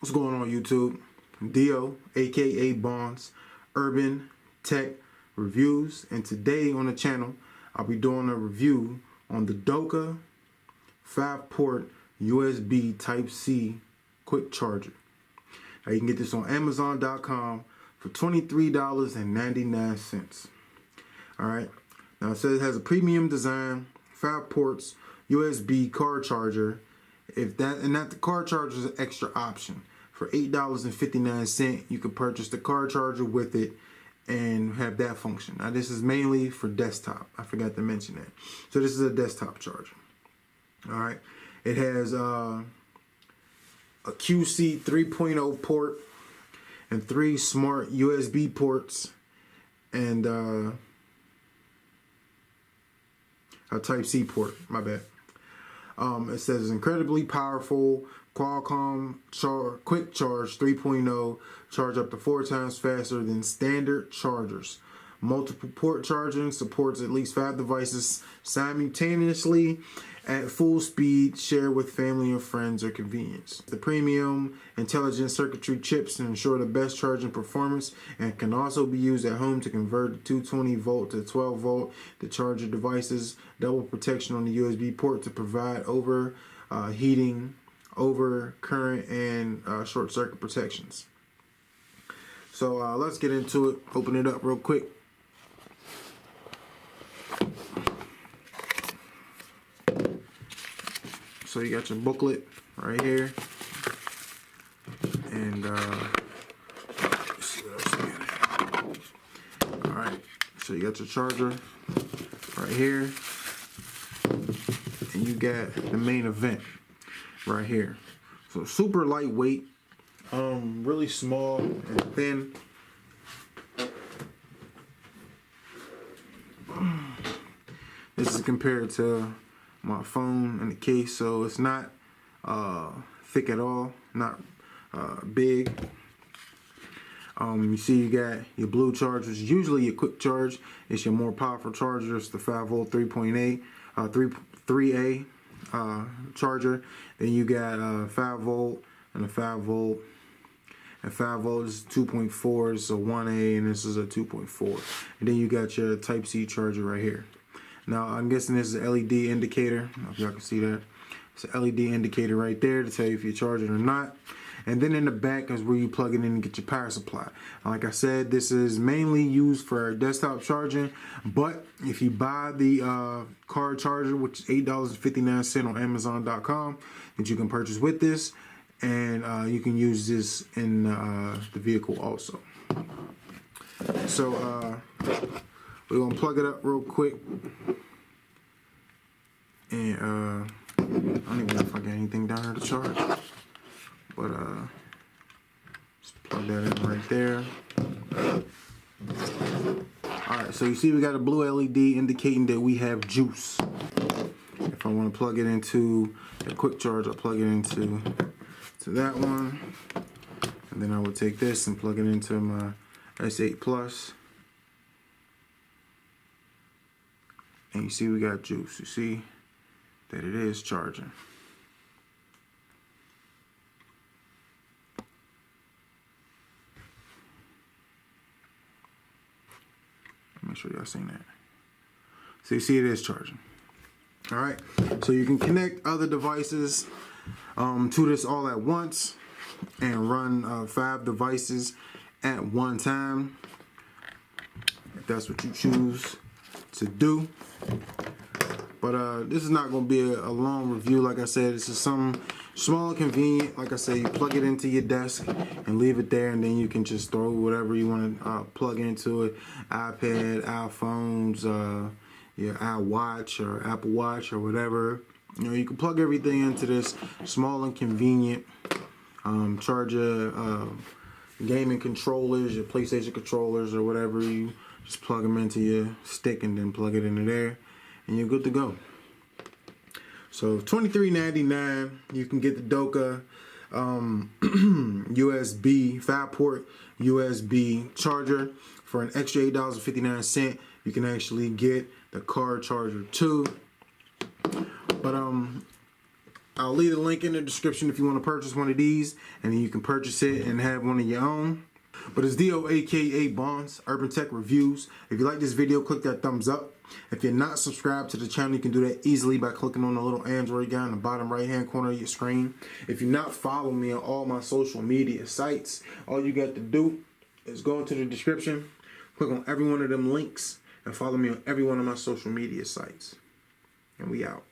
What's going on, YouTube? Dio, aka Bonds, Urban Tech Reviews, and today on the channel I'll be doing a review on the Doca 5-port USB Type-C quick charger. Now you can get this on Amazon.com for $23.99. Alright, now it says it has a premium design, 5 ports, USB car charger. The car charger is an extra option. For $8.59, you can purchase the car charger with it and have that function. Now this is mainly for desktop. I forgot to mention that. So this is a desktop charger. All right. It has a QC 3.0 port and 3 smart USB ports and a Type-C port. My bad. It says it's incredibly powerful, Qualcomm quick charge 3.0, charge up to 4 times faster than standard chargers. Multiple port charging, supports at least 5 devices simultaneously at full speed, share with family or friends or convenience. The premium intelligent circuitry chips ensure the best charging performance and can also be used at home to convert the 220 volt to 12 volt to charge your devices. Double protection on the USB port to provide overheating, over current, and short circuit protections. So let's get into it. Open it up real quick. So you got your booklet right here, and let's see what else you got. All right, so you got your charger right here, and you got the main event right here. So super lightweight, really small and thin. This is compared to my phone in the case, so it's not thick at all, not big. You see you got your blue charge, which is usually your quick charge. It's your more powerful charger. It's the 5 volt 3.8 3A charger. Then you got 5 volt and a 5 volt. And 5 volt is 2.4, it's a 1A, and this is a 2.4. And then you got your Type-C charger right here. Now, I'm guessing this is an LED indicator. I don't know if y'all can see that. It's an LED indicator right there to tell you if you're charging or not. And then in the back is where you plug it in and get your power supply. Like I said, this is mainly used for desktop charging. But if you buy the car charger, which is $8.59 on Amazon.com, that you can purchase with this. And you can use this in the vehicle also. So we're gonna plug it up real quick, and I don't even know if I got anything down here to charge, but just plug that in right there. All right, so you see we got a blue LED indicating that we have juice. If I want to plug it into a quick charge, I'll plug it into that one, and then I will take this and plug it into my S8 Plus. And you see we got juice. You see that it is charging. Make sure y'all seen that. So you see it is charging. All right. So you can connect other devices to this all at once and run 5 devices at one time, if that's what you choose to do. But this is not going to be a long review. Like I said, this is something small and convenient. Like I say, you plug it into your desk and leave it there, and then you can just throw whatever you want to plug into it. iPad, iPhones, your iWatch or Apple Watch or whatever. You know, you can plug everything into this, small and convenient. Charge your gaming controllers, your PlayStation controllers or whatever. You just plug them into your stick and then plug it into there, and you're good to go. So $23.99, you can get the Doca USB 5-port USB charger for an extra $8.59. You can actually get the car charger too. But I'll leave the link in the description if you want to purchase one of these, and then you can purchase it and have one of your own. But it's DOAKA Bonds, Urban Tech Reviews. If you like this video, click that thumbs up. If you're not subscribed to the channel, you can do that easily by clicking on the little Android guy in the bottom right hand corner of your screen. If you're not following me on all my social media sites, all you got to do is go into the description, click on every one of them links, and follow me on every one of my social media sites. And we out.